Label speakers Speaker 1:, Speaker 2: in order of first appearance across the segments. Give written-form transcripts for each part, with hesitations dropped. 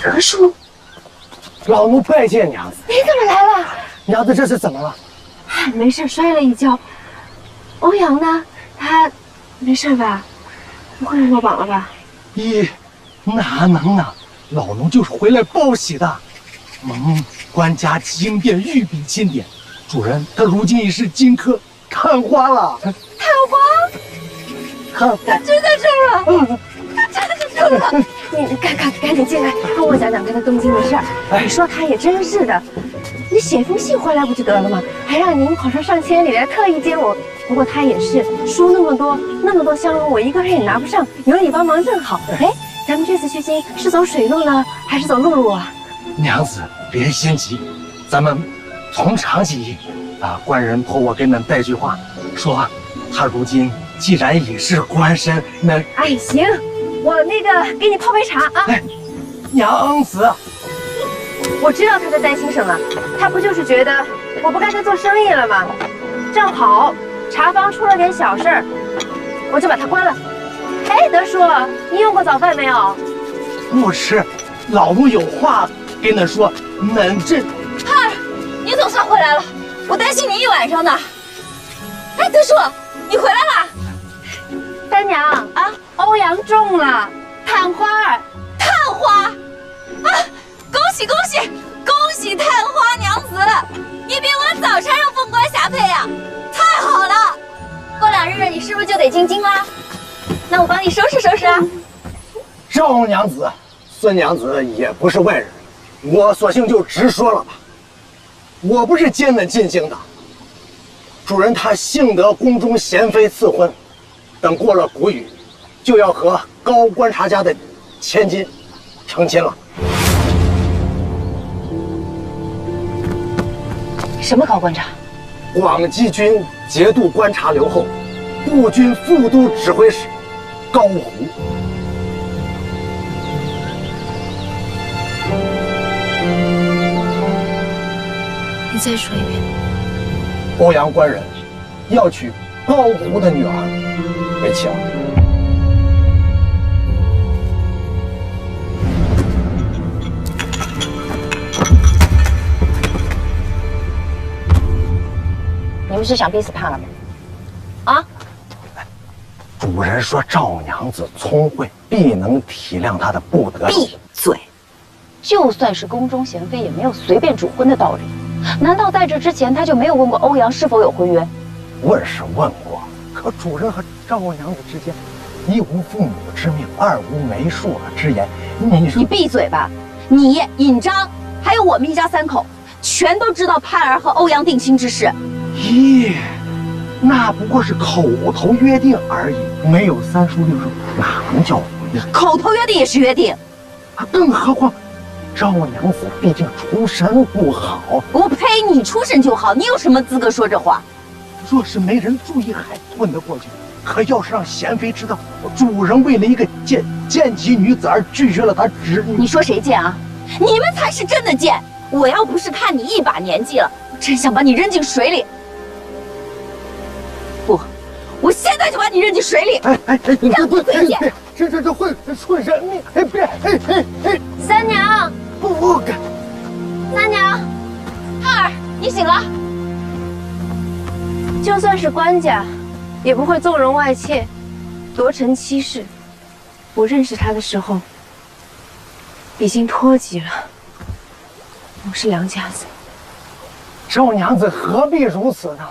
Speaker 1: 德叔，
Speaker 2: 老奴拜见娘子。
Speaker 1: 你怎么来了？
Speaker 2: 娘子这是怎么了？
Speaker 1: 没事，摔了一跤。欧阳呢？他没事吧？不会落榜了吧？
Speaker 2: 咦，哪能呢？老奴就是回来报喜的。蒙官家经变御笔钦点，主人他如今已是金科探花了。
Speaker 1: 探花？他真的中了！他真的中了！你赶紧进来，跟我讲讲他的东京的事儿。你说他也真是的，你写封信回来不就得了吗？还让您跑上千里来特意接我。不过他也是书那么多香炉，我一个人也拿不上，有你帮忙正好。哎，咱们这次去京是走水路呢，还是走陆路啊？
Speaker 2: 娘子别心急，咱们从长计议。官人托我给恁带句话，说他如今既然已是官身，那
Speaker 1: 哎行，我那个给你泡杯茶啊。
Speaker 2: 哎，娘子，
Speaker 1: 我知道他在担心什么，他不就是觉得我不干他做生意了吗？正好茶坊出了点小事儿，我就把他关了。哎，德叔，你用过早饭没有？
Speaker 2: 不吃，老奴有话跟恁说，恁这
Speaker 3: 盼儿，你总算回来了，我担心你一晚上呢。哎，德叔，你回来了。
Speaker 1: 三娘啊，欧阳中了探花儿。
Speaker 3: 探花啊！恭喜恭喜恭喜探花娘子，你比我早产生凤冠霞帔呀，太好了！过2日你是不是就得进京啦？那我帮你收拾收拾啊。
Speaker 2: 赵娘子、孙娘子也不是外人，我索性就直说了吧。我不是接恁进京的，主人他幸得宫中贤妃赐婚，等过了谷雨，就要和高观察家的千金成亲了。
Speaker 3: 什么高观察？
Speaker 2: 广济军节度观察留后，步军副都指挥使高胡。
Speaker 3: 你再说一遍。
Speaker 2: 欧阳官人要娶高胡的女儿为妻了。
Speaker 3: 你们是想逼死盼儿吗？啊？
Speaker 2: 主人说赵娘子聪慧，必能体谅她的不得已。
Speaker 3: 闭嘴！就算是宫中贤妃，也没有随便主婚的道理。难道在这之前，他就没有问过欧阳是否有婚约？
Speaker 2: 问是问过，可主人和赵娘子之间，一无父母之命，二无媒妁之言。你
Speaker 3: 闭嘴吧！你尹章，还有我们一家3口，全都知道盼儿和欧阳定亲之事。
Speaker 2: 咦，那不过是口头约定而已，没有3书6书，哪能叫婚姻？
Speaker 3: 口头约定也是约定，
Speaker 2: 更何况赵娘子毕竟出身不好。
Speaker 3: 我呸！你出身就好，你有什么资格说这话？
Speaker 2: 若是没人注意，还混得过去；可要是让贤妃知道，主人为了一个贱籍女子而拒绝了她侄女，
Speaker 3: 你说谁贱啊？你们才是真的贱！我要不是看你一把年纪了，我真想把你扔进水里。不，我现在就把你扔进水里！
Speaker 2: 你
Speaker 3: 让我嘴贱！
Speaker 2: 这会出人命！哎，别！
Speaker 1: 三娘，
Speaker 2: 不敢！
Speaker 1: 三娘，
Speaker 3: 盼儿，你醒了。
Speaker 1: 就算是官家，也不会纵容外妾，夺臣妻室。我认识他的时候，已经脱籍了。我是良家子。
Speaker 2: 赵娘子何必如此呢？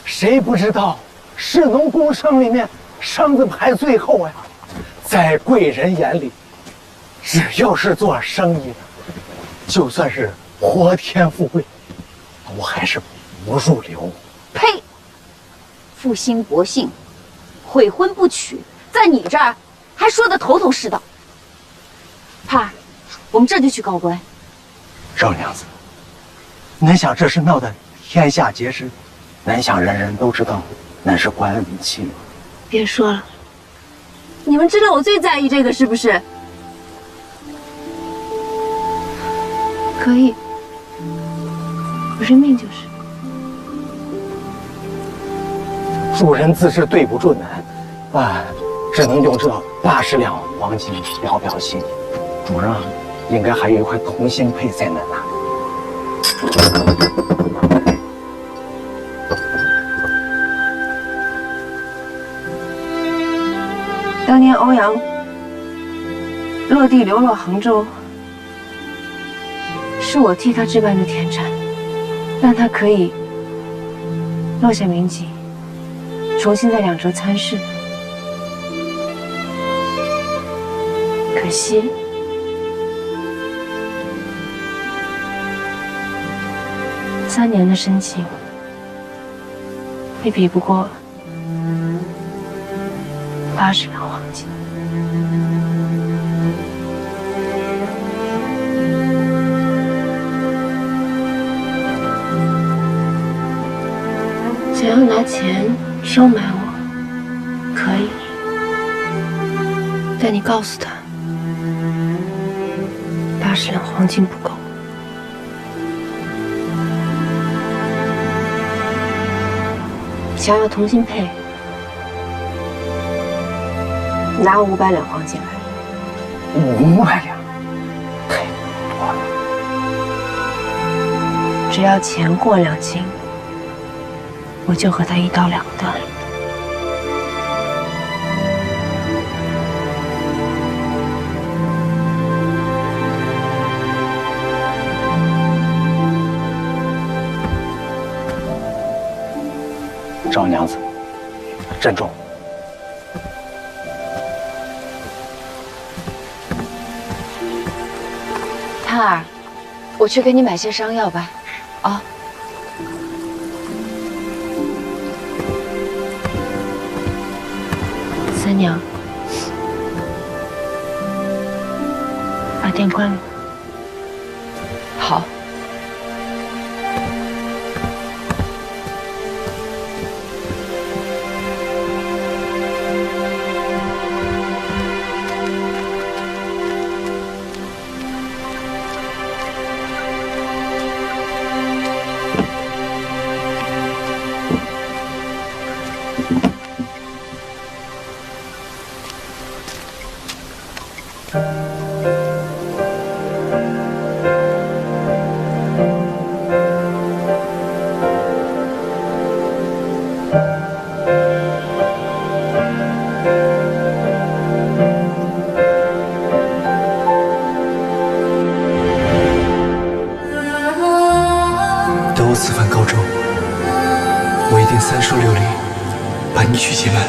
Speaker 2: 谁不知道士农工商里面生字排最后呀？在贵人眼里，只要是做生意的，就算是活天富贵，都还是不入流。
Speaker 3: 呸！负心薄幸，悔婚不娶，在你这儿还说得头头是道。盼儿，我们这就去告官。
Speaker 2: 赵娘子，恁想这事闹得天下皆知，恁想人人都知道恁是官妻吗？
Speaker 1: 别说了，你们知道我最在意这个是不是？可以，我认命就是。
Speaker 2: 主人自是对不住恁，只能用这80两黄金表表心意。主人啊，应该还有一块同心配在那呢。
Speaker 1: 当年欧阳落地流落杭州，是我替他置办的田产，让他可以落下名籍，重新在两浙参事。可惜，3年的深情，也比不过80两黄金。想要拿钱收买我，可以，但你告诉他，80两黄金不够。想要同心配，拿500两黄金来。
Speaker 2: 500两，太多了。
Speaker 1: 只要钱过2斤，我就和他一刀两断。
Speaker 2: 赵娘子，珍重。
Speaker 1: 汤儿，我去给你买些伤药吧。啊。三娘，把店关了。好。
Speaker 4: 等我此番高州，我一定3书6礼，把你娶进门。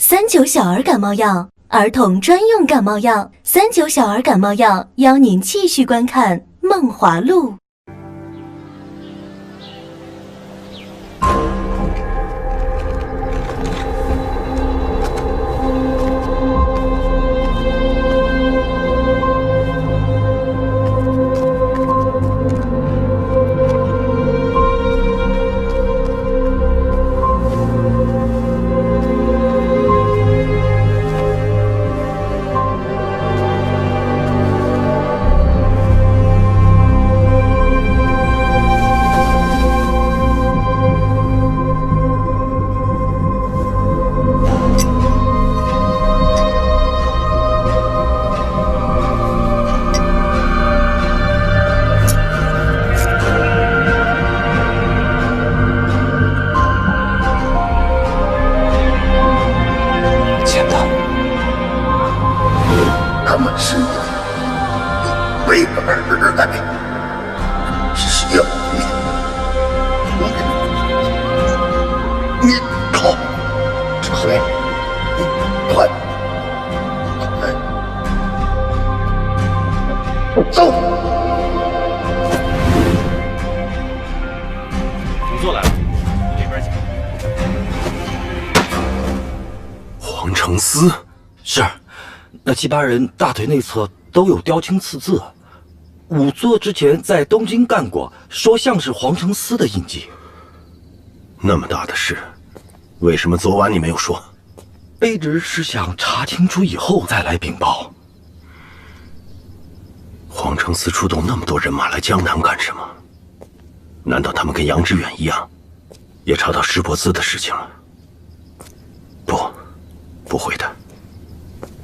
Speaker 5: 39小儿感冒药，儿童专用感冒药。39小儿感冒药，邀您继续观看《梦华录》。
Speaker 6: 他们是为儿来，需要你靠这回快走。
Speaker 7: 请坐来。
Speaker 6: 黄承思，
Speaker 7: 是，那7、8人大腿内侧都有雕青刺字，仵作之前在东京干过，说像是黄承思的印记。
Speaker 6: 那么大的事，为什么昨晚你没有说？
Speaker 7: 卑职是想查清楚以后再来禀报。
Speaker 6: 黄承思出动那么多人马来江南干什么？难道他们跟杨致远一样，也查到石伯兹的事情了？不会的，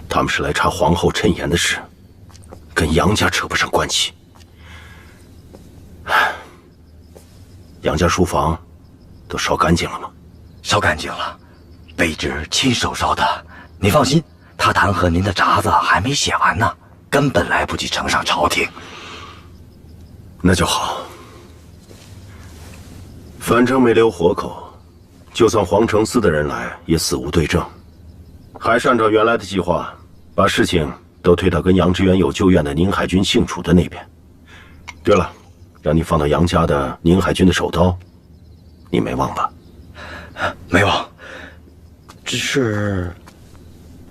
Speaker 6: 他们是来查皇后谶言的事，跟杨家扯不上关系。杨家书房都烧干净了吗？
Speaker 7: 烧干净了，卑职亲手烧的。你放心，他弹劾您的札子还没写完呢，根本来不及呈上朝廷。
Speaker 6: 那就好，反正没留活口，就算黄承思的人来，也死无对证。还是按照原来的计划，把事情都推到跟杨致远有旧怨的宁海军姓楚的那边。对了，让你放到杨家的宁海军的手刀，你没忘吧？
Speaker 7: 没忘，只是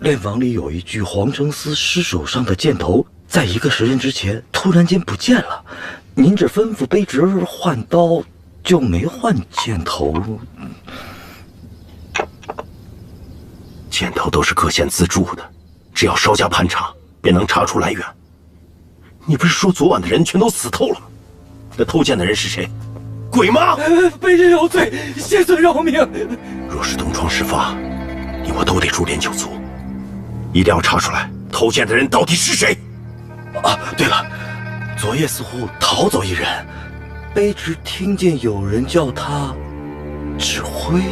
Speaker 7: 殓房里有一具黄承思尸首上的箭头，在1个时辰之前突然间不见了。您只吩咐卑职换刀，就没换箭头。
Speaker 6: 箭头都是各县自铸的，只要稍加盘查，便能查出来源。你不是说昨晚的人全都死透了吗？那偷箭的人是谁？鬼吗？
Speaker 7: 卑职有罪，谢罪饶命。
Speaker 6: 若是东窗事发，你我都得株连九族，一定要查出来偷箭的人到底是谁。
Speaker 7: 啊，对了，昨夜似乎逃走一人，卑职听见有人叫他指挥。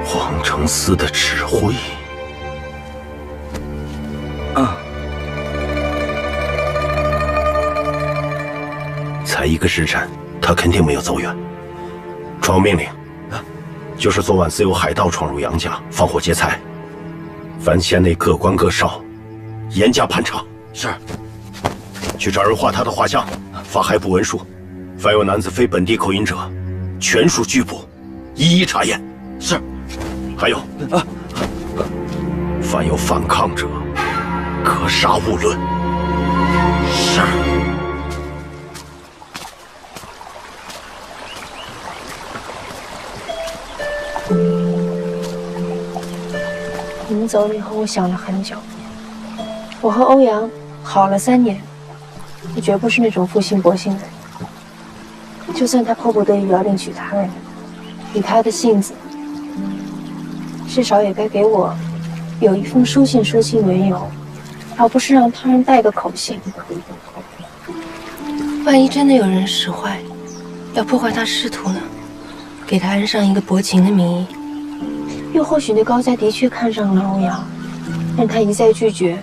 Speaker 6: 黄承思的指挥。才1个时辰，他肯定没有走远。传我命令，就是昨晚自有海盗闯入杨家，放火劫财，凡县内各官各少，严加盘查。
Speaker 7: 是。
Speaker 6: 去找人画他的画像，发海捕文书，凡有男子非本地口音者，全数拘捕，一一查验。
Speaker 7: 是。
Speaker 6: 还有凡有反抗者，可杀勿论。
Speaker 7: 是。
Speaker 1: 你们走了以后，我想了很久。我和欧阳好了3年，我绝不是那种负心薄幸的人。就算他迫不得已要另娶他人，以他的性子，至少也该给我有一封书信说清缘由，而不是让他人带个口信。万一真的有人使坏，要破坏他仕途呢？给他安上一个薄情的名义。又或许那高家的确看上了欧阳，但他一再拒绝，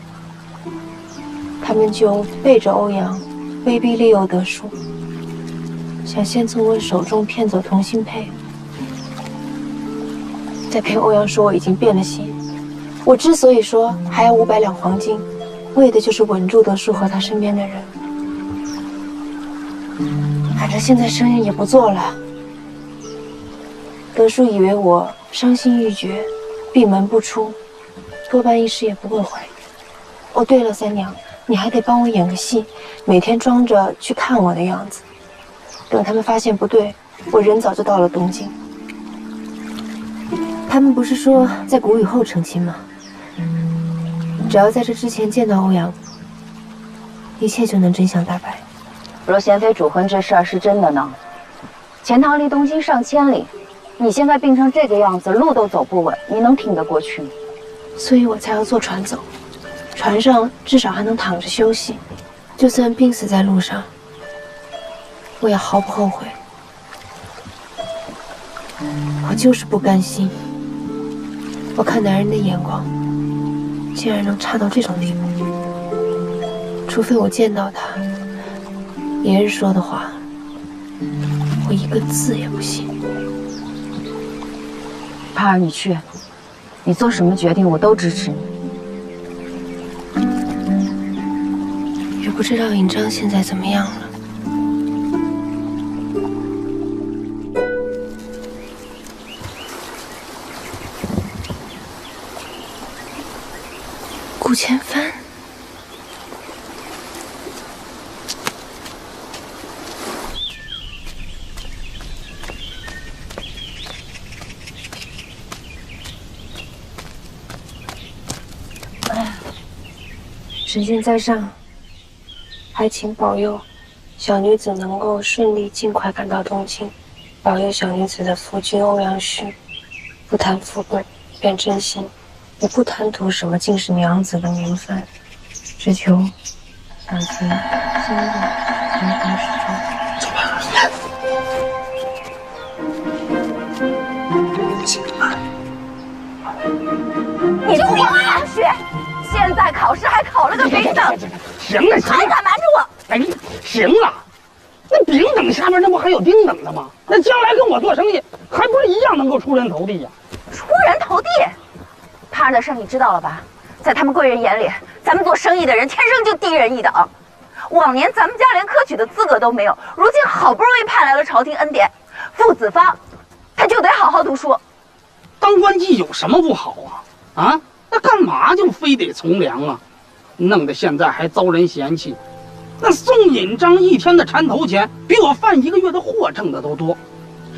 Speaker 1: 他们就背着欧阳，威逼利诱德叔，想先从我手中骗走同心佩，再骗欧阳说我已经变了心。我之所以说还要500两黄金，为的就是稳住德叔和他身边的人。反正现在生意也不做了，德叔以为我伤心欲绝，闭门不出，多半一时也不会怀疑。哦，对了，三娘，你还得帮我演个戏，每天装着去看我的样子。等他们发现不对，我人早就到了东京。他们不是说在谷雨后成亲吗？只要在这之前见到欧阳，一切就能真相大白。
Speaker 3: 若贤妃主婚这事儿是真的呢？钱塘离东京上千里，你现在病成这个样子，路都走不稳，你能挺得过去吗？
Speaker 1: 所以我才要坐船走，船上至少还能躺着休息，就算病死在路上，我也毫不后悔。我就是不甘心，我看男人的眼光竟然能差到这种地步。除非我见到他，别人说的话，我一个字也不信。
Speaker 3: 盼儿，你去，你做什么决定我都支持你。
Speaker 1: 也不知道尹章现在怎么样了。顾千帆。神仙在上，还请保佑小女子能够顺利尽快赶到东京，保佑小女子的夫君欧阳旭不贪富贵，变真心，也不贪图什么尽是娘子的名分，只求两情相悦，人同始终。
Speaker 7: 走吧。
Speaker 1: 你不欧阳旭，现在考试还考了个丙等，
Speaker 2: 行了，
Speaker 1: 还敢瞒着我？
Speaker 2: 哎，行了，那丙等下面那不还有丁等的吗？那将来跟我做生意，还不是一样能够出人头地呀？
Speaker 1: 出人头地？他人的事你知道了吧？在他们贵人眼里，咱们做生意的人天生就低人一等。往年咱们家连科举的资格都没有，如今好不容易派来了朝廷恩典，傅子芳，他就得好好读书。
Speaker 2: 当官妓有什么不好啊？啊，那干嘛就非得从良啊？弄得现在还遭人嫌弃。那宋引章一天的缠头钱，比我贩一个月的货挣的都多。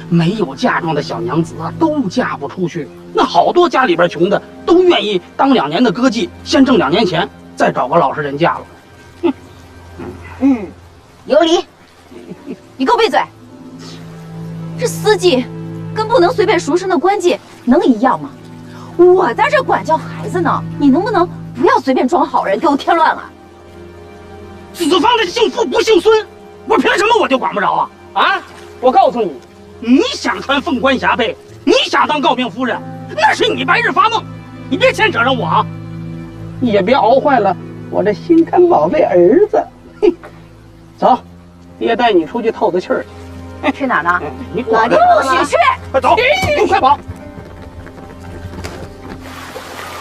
Speaker 2: 没有嫁妆的小娘子啊，都嫁不出去。那好多家里边穷的，都愿意当2年的歌妓，先挣2年钱，再找个老实人嫁了。
Speaker 3: 有理。你给我闭嘴！这司机跟不能随便赎身的官妓能一样吗？我在这管教孩子呢，你能不能不要随便装好人，给我添乱了？
Speaker 2: 子方的姓傅不姓孙，我凭什么我就管不着啊？啊！我告诉你，你想穿凤冠霞帔，你想当诰命夫人，那是你白日发梦，你别牵扯上我啊！也别熬坏了我这心肝宝贝儿子。嘿，走，爹带你出去透透气儿。
Speaker 1: 去哪儿呢？
Speaker 2: 你
Speaker 1: 我就不许去！
Speaker 2: 快走，快跑！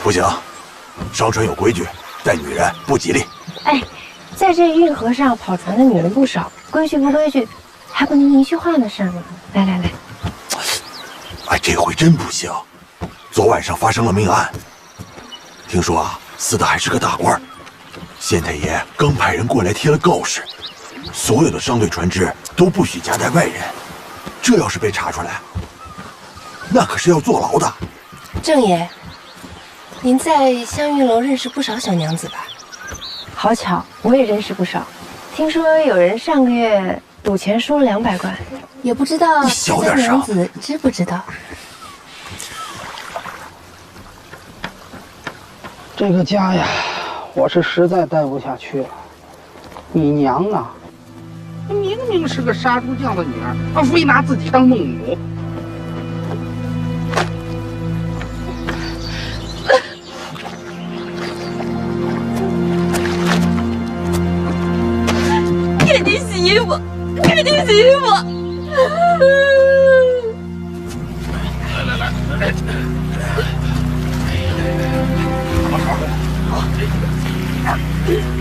Speaker 8: 不行，商船有规矩，带女人不吉利。
Speaker 1: 哎，在这运河上跑船的女人不少，规矩不规矩，还不能一句话的事吗？来来来，
Speaker 8: 哎，这回真不行。昨晚上发生了命案，听说啊，死的还是个大官。县太爷刚派人过来贴了告示，所有的商队船只都不许夹带外人。这要是被查出来，那可是要坐牢的。
Speaker 1: 郑爷，您在香云楼认识不少小娘子吧？好巧，我也认识不少。听说有人上个月赌钱输了200贯，也不知道小娘子知不知道？
Speaker 2: 这个家呀，我是实在待不下去了。你娘啊，明明是个杀猪匠的女儿，她非拿自己当孟母。
Speaker 3: 赶紧洗衣服，赶紧洗衣服！
Speaker 2: 来，好，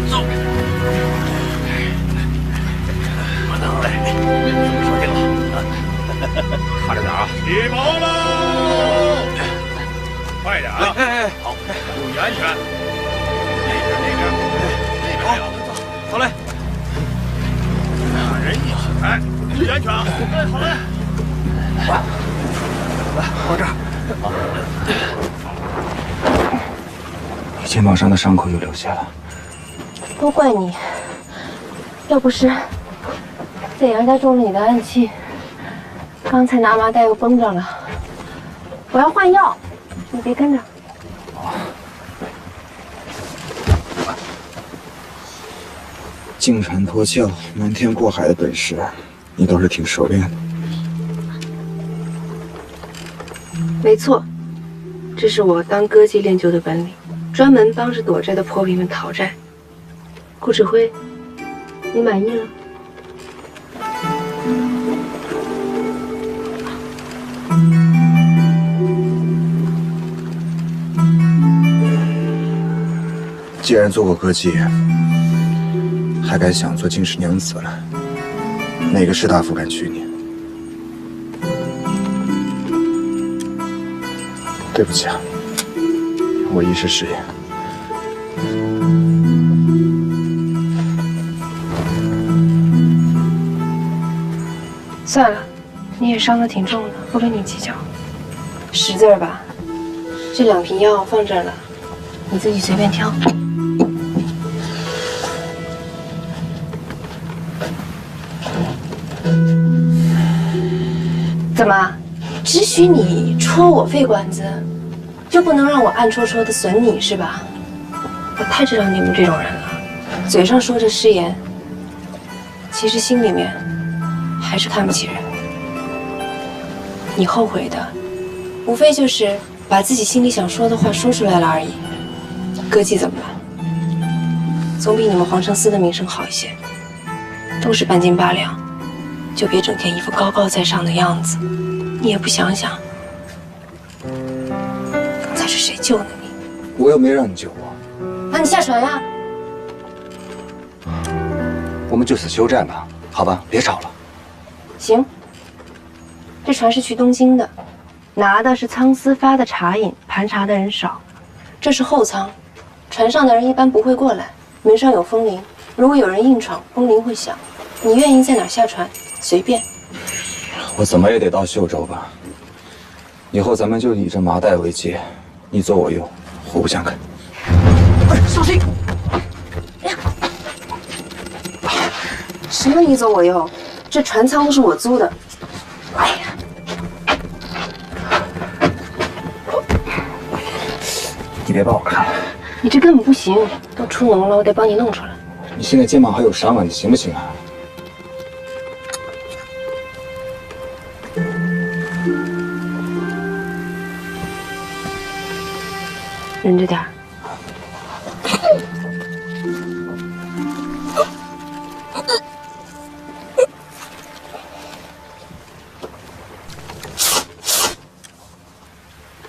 Speaker 2: 走。慢点来，说定了，看着点啊！起锚喽！快点啊！好，注意安全。那边，好，走嘞。人一起，注意安全啊！好嘞。来，往这儿。好。
Speaker 4: 你肩膀上的伤口又流血了，
Speaker 1: 都怪你！要不是在杨家中了你的暗器，刚才拿麻袋又绷着了。我要换药，你别跟着。
Speaker 4: 净缠脱壳、瞒天过海的本事，你倒是挺熟练的。
Speaker 1: 没错，这是我当歌妓练就的本领，专门帮着躲债的婆皮们讨债。顾指挥，你满意了？
Speaker 4: 既然做过歌妓，还敢想做金氏娘子了，哪个士大夫敢娶你？对不起啊，我一时失言。
Speaker 1: 算了，你也伤得挺重的，不跟你计较。识字儿吧，这2瓶药放这儿了，你自己随便挑。怎么，只许你戳我肺管子，就不能让我暗戳戳的损你是吧？我太知道你们这种人了，嘴上说着誓言，其实心里面还是看不起人。你后悔的，无非就是把自己心里想说的话说出来了而已。歌妓怎么了？总比你们皇城司的名声好一些，都是半斤8两，就别整天一副高高在上的样子。你也不想想，刚才是谁救的你？
Speaker 4: 我又没让你救我。
Speaker 1: 那你下船呀！
Speaker 4: 我们就此休战吧，好吧，别吵了。
Speaker 1: 行。这船是去东京的，拿的是仓司发的茶饮，盘查的人少。这是后舱，船上的人一般不会过来，门上有风铃，如果有人硬闯，风铃会响。你愿意在哪儿下船，随便。
Speaker 4: 我怎么也得到秀州吧。以后咱们就以这麻袋为界，你左我右，互不相干。
Speaker 2: 小心！
Speaker 1: 什么你左我右？这船舱都是我租的。哎呀！
Speaker 4: 你别把我看了，
Speaker 1: 你这根本不行，都出脓了，我得帮你弄出来。
Speaker 4: 你现在肩膀还有伤啊，你行不行啊？
Speaker 1: 忍着点儿。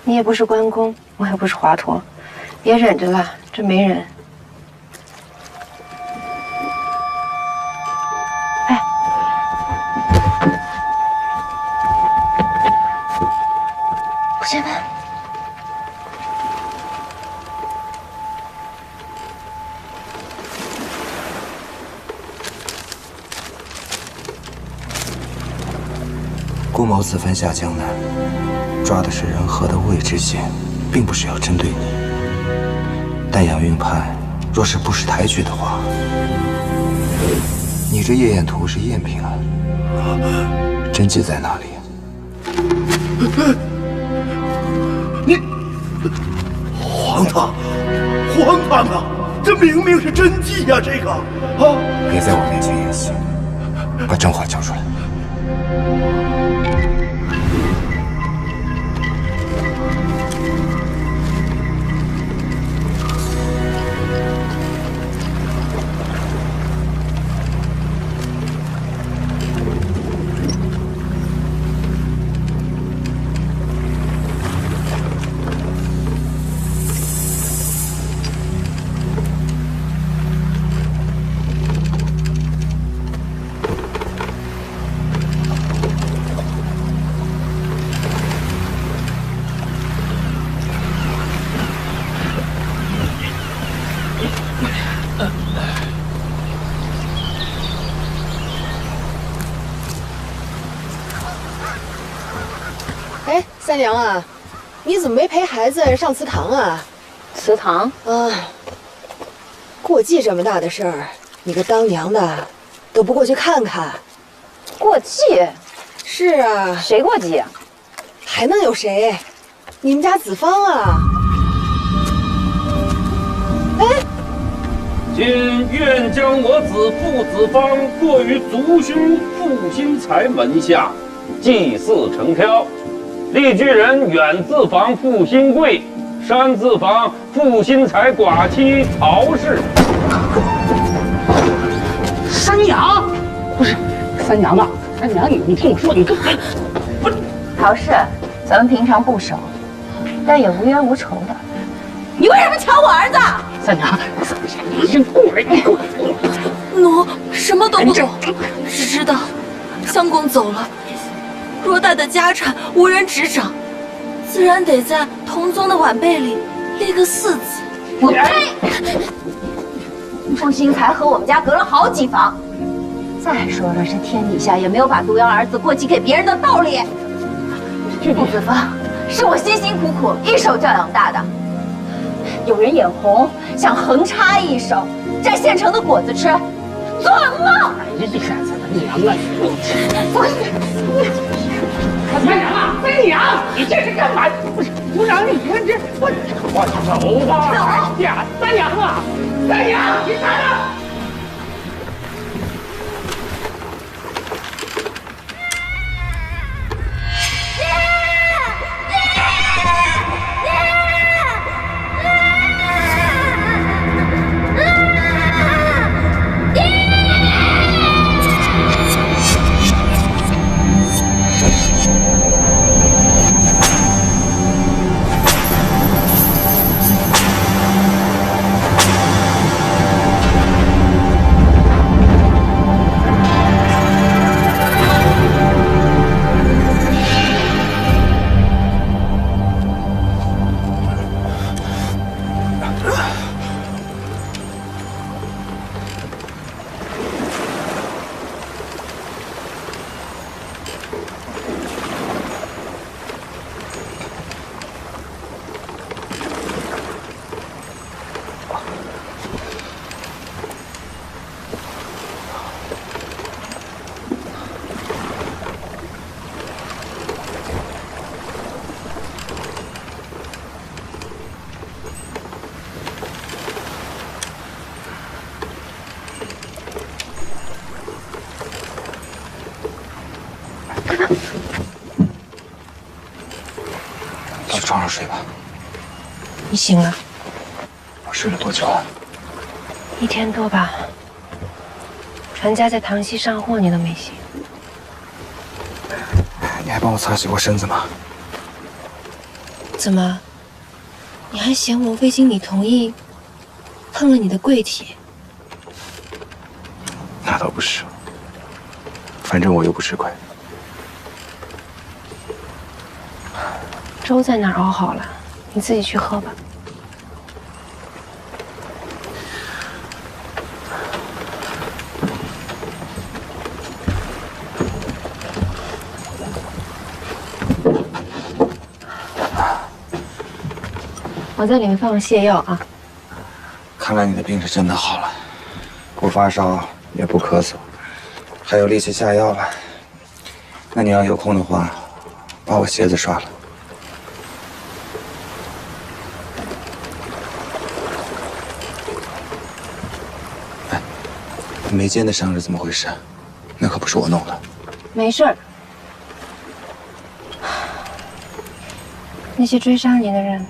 Speaker 1: 你也不是关公，我也不是华佗，别忍着了，这没人。哎，不先问。
Speaker 4: 顾某此番下江南，抓的是人和的魏知县，并不是要针对你。但杨云派若是不识抬举的话，你这夜宴图是赝品啊！真迹在哪里？
Speaker 8: 你，皇堂啊！这明明是真迹呀！这个啊！
Speaker 4: 别在我面前演戏，把真话交出来。
Speaker 9: 哎，三娘啊，你怎么没陪孩子上祠堂啊？
Speaker 3: 祠堂
Speaker 9: 啊，过继这么大的事儿，你个当娘的都不过去看看？
Speaker 3: 过继？
Speaker 9: 是啊，
Speaker 3: 谁过继啊？
Speaker 9: 还能有谁？你们家子芳啊！哎，
Speaker 10: 今愿将我子傅子芳过于族勋傅新才门下，祭祀成飘。立居人远自房傅新贵，山自房傅新才寡妻曹氏。
Speaker 2: 三娘，不是三娘啊，三娘，你听我说，你这不是
Speaker 3: 曹氏，咱们平常不熟，但也无冤无仇的。你为什么抢我儿子？
Speaker 2: 三娘，你先过来，你过来。
Speaker 11: 奴什么都不懂，只知道相公走了，偌大的家产无人执掌，自然得在同宗的晚辈里立个嗣子。
Speaker 3: 我呸！傅兴才和我们家隔了好几房。再说了，这天底下也没有把独养儿子过继给别人的道理。傅子芳是我辛辛苦苦一手教养大的，有人眼红，想横插一手，摘现成的果子吃，做梦！
Speaker 2: 哎呀，这孩子他娘啊！三娘啊，三娘，你这是干嘛？不是组长，你看这我走吧！哎呀，三娘啊，三娘，你看啊！
Speaker 4: 去床上睡吧。
Speaker 1: 你醒了
Speaker 4: 我睡了多久啊
Speaker 1: ？1天多吧。船家在塘溪上货，你都没醒。
Speaker 4: 你还帮我擦洗过身子吗？
Speaker 1: 怎么？你还嫌我未经你同意碰了你的贵体？
Speaker 4: 那倒不是，反正我又不吃亏。
Speaker 1: 粥在那儿熬好了，你自己去喝吧。我在里面放了泻药啊。
Speaker 4: 看来你的病是真的好了，不发烧也不咳嗽，还有力气下药了。那你要有空的话，把我鞋子刷了。哎，眉间的伤是怎么回事？那可不是我弄的。
Speaker 1: 没事儿。那些追杀你的人，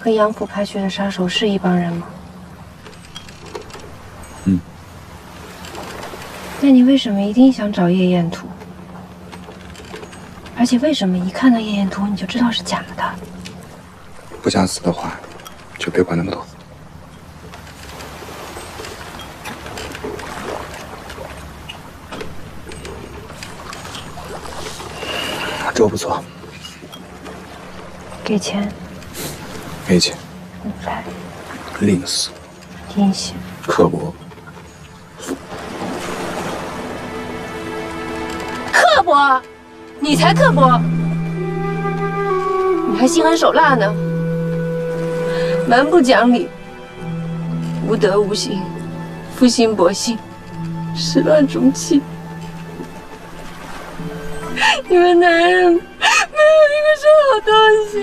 Speaker 1: 和杨府派去的杀手是一帮人吗？
Speaker 4: 嗯。
Speaker 1: 那你为什么一定想找夜宴图？而且为什么一看到夜宴图你就知道是假的？
Speaker 4: 不想死的话，就别管那么多。粥不错。
Speaker 1: 给钱？
Speaker 4: 没钱。
Speaker 1: 你来。
Speaker 4: 吝啬。
Speaker 1: 阴险。
Speaker 4: 刻薄。
Speaker 1: 刻薄？你才刻薄！你还心狠手辣呢，蛮不讲理，无德无行，负心薄幸，始乱终弃。你们男人没有一个是好东西。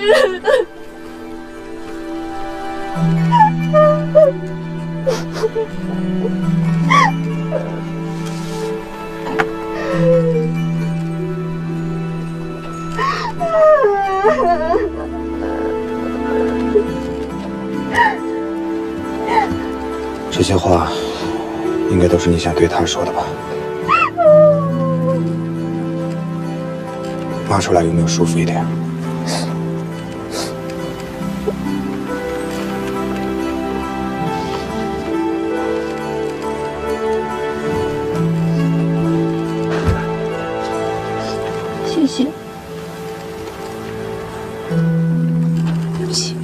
Speaker 4: 这些话，应该都是你想对他说的吧？骂出来有没有舒服一点？
Speaker 1: 谢谢。对不起。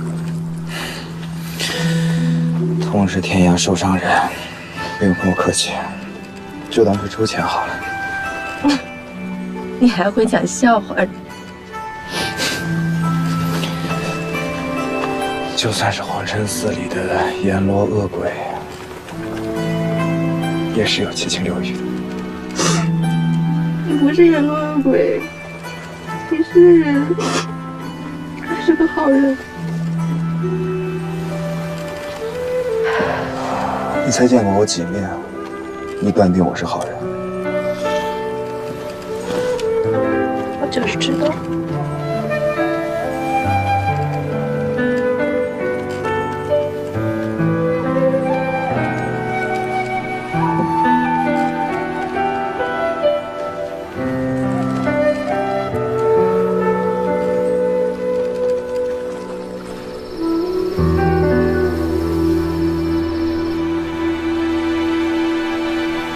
Speaker 4: 公是天涯受伤人，不用跟我客气，就当是抽钱好了。
Speaker 1: 你还会讲笑话呢。
Speaker 4: 就算是皇城寺里的阎罗恶鬼，也是有七情六欲的。
Speaker 1: 你不是阎罗恶鬼，你是人，还是个好人。
Speaker 4: 你才见过我几面，你断定我是好人？
Speaker 1: 我就是知道。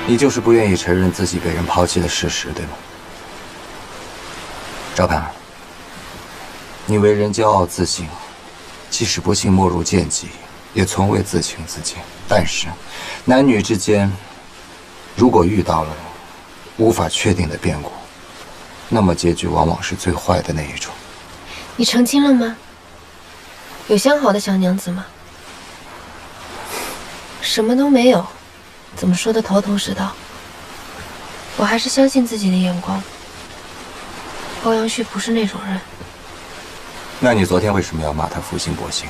Speaker 4: 你就是不愿意承认自己被人抛弃的事实，对吗？赵盼儿，你为人骄傲自信，即使不幸没入贱籍，也从未自轻自贱。但是，男女之间，如果遇到了无法确定的变故，那么结局往往是最坏的那一种。
Speaker 1: 你成亲了吗？有相好的小娘子吗？什么都没有。怎么说的头头是道？我还是相信自己的眼光。欧阳旭不是那种人。
Speaker 4: 那你昨天为什么要骂他负心薄幸？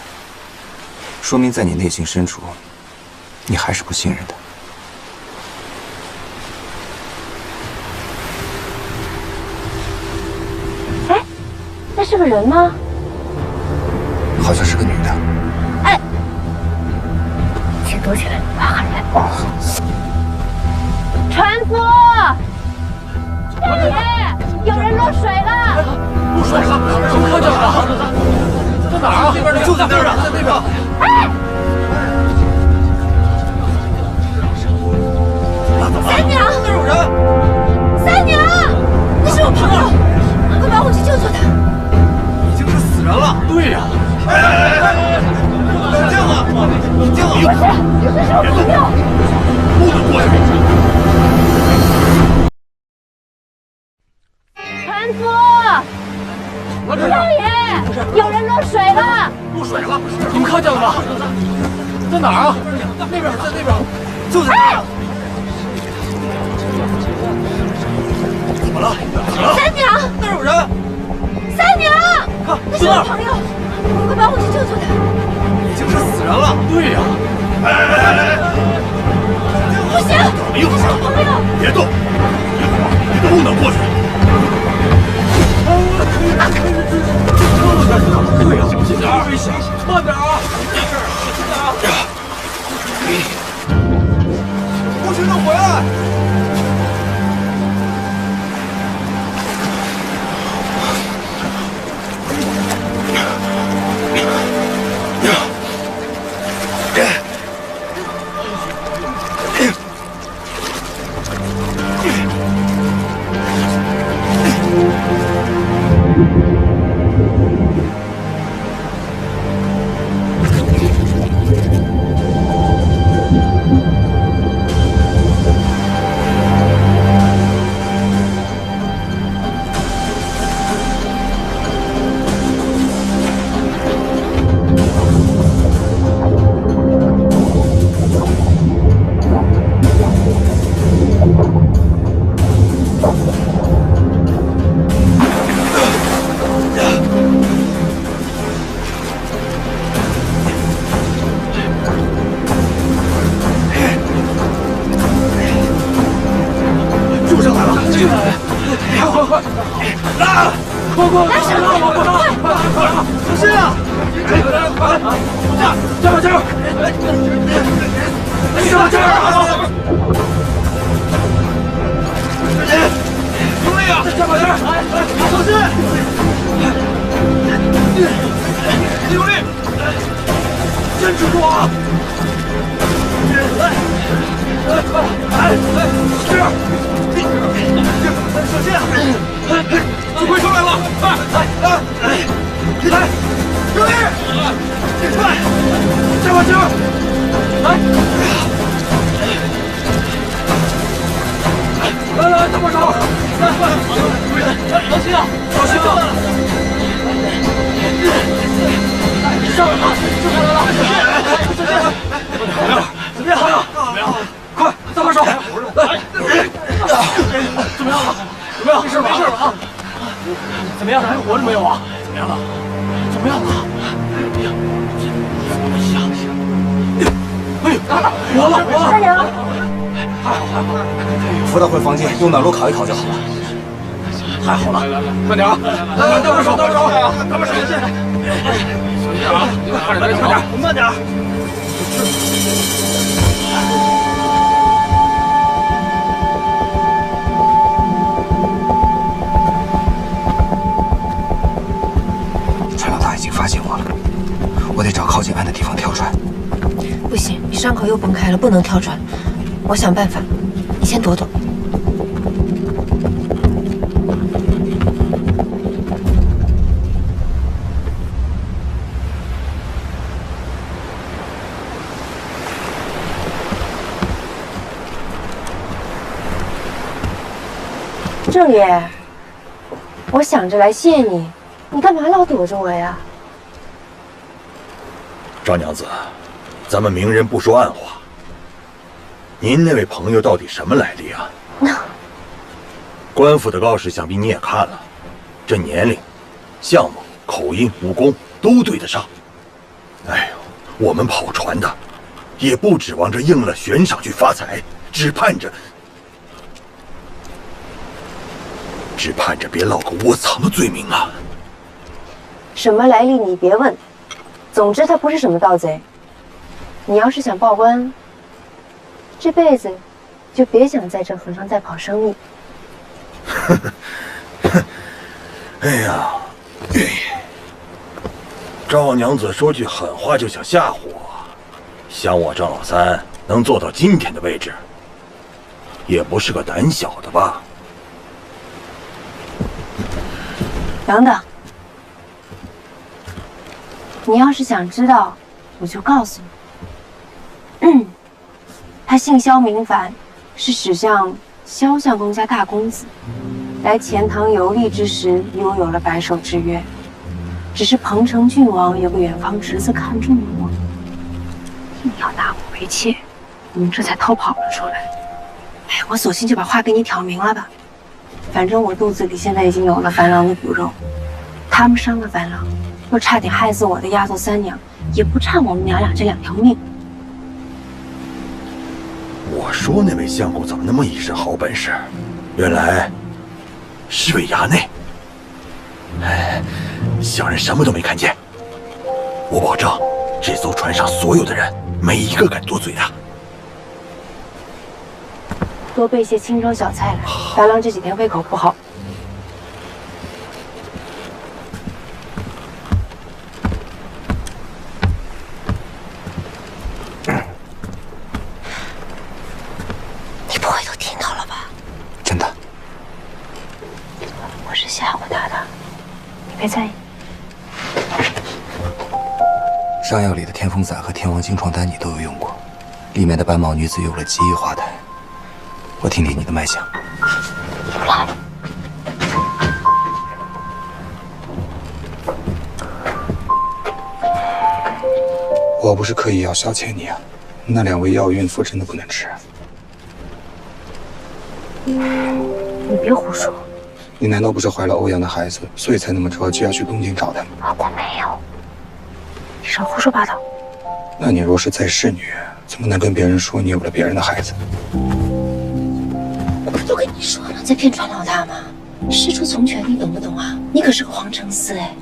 Speaker 4: 说明在你内心深处，你还是不信任
Speaker 1: 他。哎，那是个人吗？
Speaker 4: 好像是个女的。
Speaker 1: 哎，先躲起来，我要喊人。船夫，少爷，有人落水了！
Speaker 2: 落水了！我看见了，在哪儿啊？那边就在那儿啊，在那边。
Speaker 1: 哎！三娘，
Speaker 2: 那有人！
Speaker 1: 三娘，那是我朋友，快帮我去救救他！
Speaker 2: 已经是死人了。对呀。冷静啊！冷静啊！
Speaker 1: 这是我朋友，
Speaker 2: 不能过去。
Speaker 1: 船夫，少爷，有人落水了！
Speaker 2: 落水了！你们看见了吗？在哪儿啊？那边，在那边，就在那儿。怎么了？怎么了？
Speaker 1: 三娘，
Speaker 2: 那有人！
Speaker 1: 三娘，
Speaker 2: 看，
Speaker 1: 那是我朋友，快帮我去救救他！
Speaker 2: 已经是死人了。对呀。
Speaker 1: 不行，
Speaker 2: 没有
Speaker 1: 这是我朋友。
Speaker 8: 别动，一会儿你不能过去。
Speaker 2: 对呀，小心点儿，危险，慢点啊！没事，小心点啊！郭先生回来！来，大把手！来，小心啊！小心啊！上来了，救下来了！小心！怎么样？快，大把手！来，怎么样了？没事吧？怎么样？还活着没有啊？怎么样了？哎呦，活了！大娘，还好。
Speaker 4: 扶他回房间，用暖炉烤一烤就好了。
Speaker 2: 太好了，快点啊！来，大把手！小心啊！快点，慢点。
Speaker 4: 船老大已经发现我了，我得找靠近岸的地方跳船。
Speaker 1: 不行，你伤口又崩开了，不能跳船。我想办法，你先躲躲。郑爷，我想着来谢你，你干嘛老躲着我呀？
Speaker 8: 赵娘子，咱们明人不说暗话。您那位朋友到底什么来历啊？官府的告示想必你也看了，这年龄、相貌、口音、武功都对得上。哎呦，我们跑船的，也不指望着应了悬赏去发财，只盼着别落个窝藏的罪名啊！
Speaker 1: 什么来历你别问，总之他不是什么盗贼。你要是想报官，这辈子就别想在这河上再跑生意。
Speaker 8: 哎呀，赵娘子说句狠话就想吓唬我，想我赵老三能做到今天的位置，也不是个胆小的吧？
Speaker 1: 等等，你要是想知道，我就告诉你。他姓萧名凡，是史相萧相公家大公子，来钱塘游历之时拥有了白首之约。只是彭城郡王有个远方侄子看中了我，硬要纳我为妾，我们这才偷跑了出来。哎，我索性就把话给你挑明了吧。反正我肚子里现在已经有了樊郎的骨肉，他们伤了樊郎，又差点害死我的丫头三娘，也不差我们娘俩这2条命。
Speaker 8: 我说那位相公怎么那么一身好本事，原来是位衙内。哎，小人什么都没看见。我保证，这艘船上所有的人，没一个敢多嘴的。
Speaker 1: 多备些清粥小菜来，樊郎这几天胃口不好。你不会都听到了吧？
Speaker 4: 真的。
Speaker 1: 我是吓唬他的，你别在意。
Speaker 4: 上药里的天风散和天王精创丹你都有用过，里面的白毛女子有了极易化胎。我听听你的脉象。
Speaker 1: 来。
Speaker 4: 我不是刻意要消遣你啊，那2味药孕妇真的不能吃。
Speaker 1: 你别胡说。
Speaker 4: 你难道不是怀了欧阳的孩子，所以才那么着急要去东京找他吗？
Speaker 1: 我没有。你少胡说八道。
Speaker 4: 那你若是再是女，怎么能跟别人说你有了别人的孩子？我不都跟你说了，在骗船老大吗？事出从权，你懂不懂啊？你可是个皇城司哎，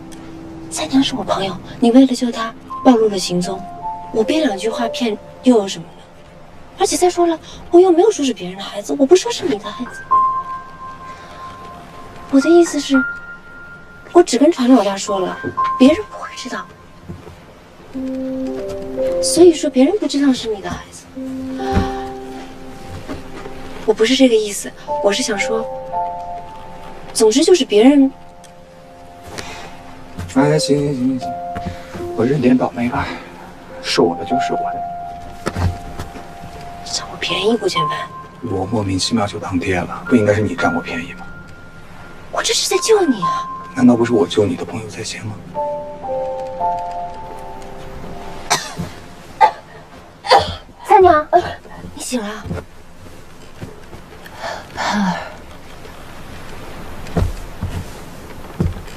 Speaker 4: 三娘是我朋友，你为了救她暴露了行踪，我编2句话骗又有什么呢？而且再说了，我又没有说是别人的孩子，我不说是你的孩子。我的意思是，我只跟船老大说了，别人不会知道。所以说别人不知道是你的孩子。我不是这个意思，我是想说，总之就是别人。哎，行，我认点倒霉吧，是我的就是我的。
Speaker 9: 便宜，顾千帆。
Speaker 12: 我莫名其妙就当爹了，不应该是你占我便宜吗？
Speaker 9: 我这是在救你啊！
Speaker 12: 难道不是我救你的朋友在先吗？
Speaker 1: 三娘，你醒了？
Speaker 11: 盼儿，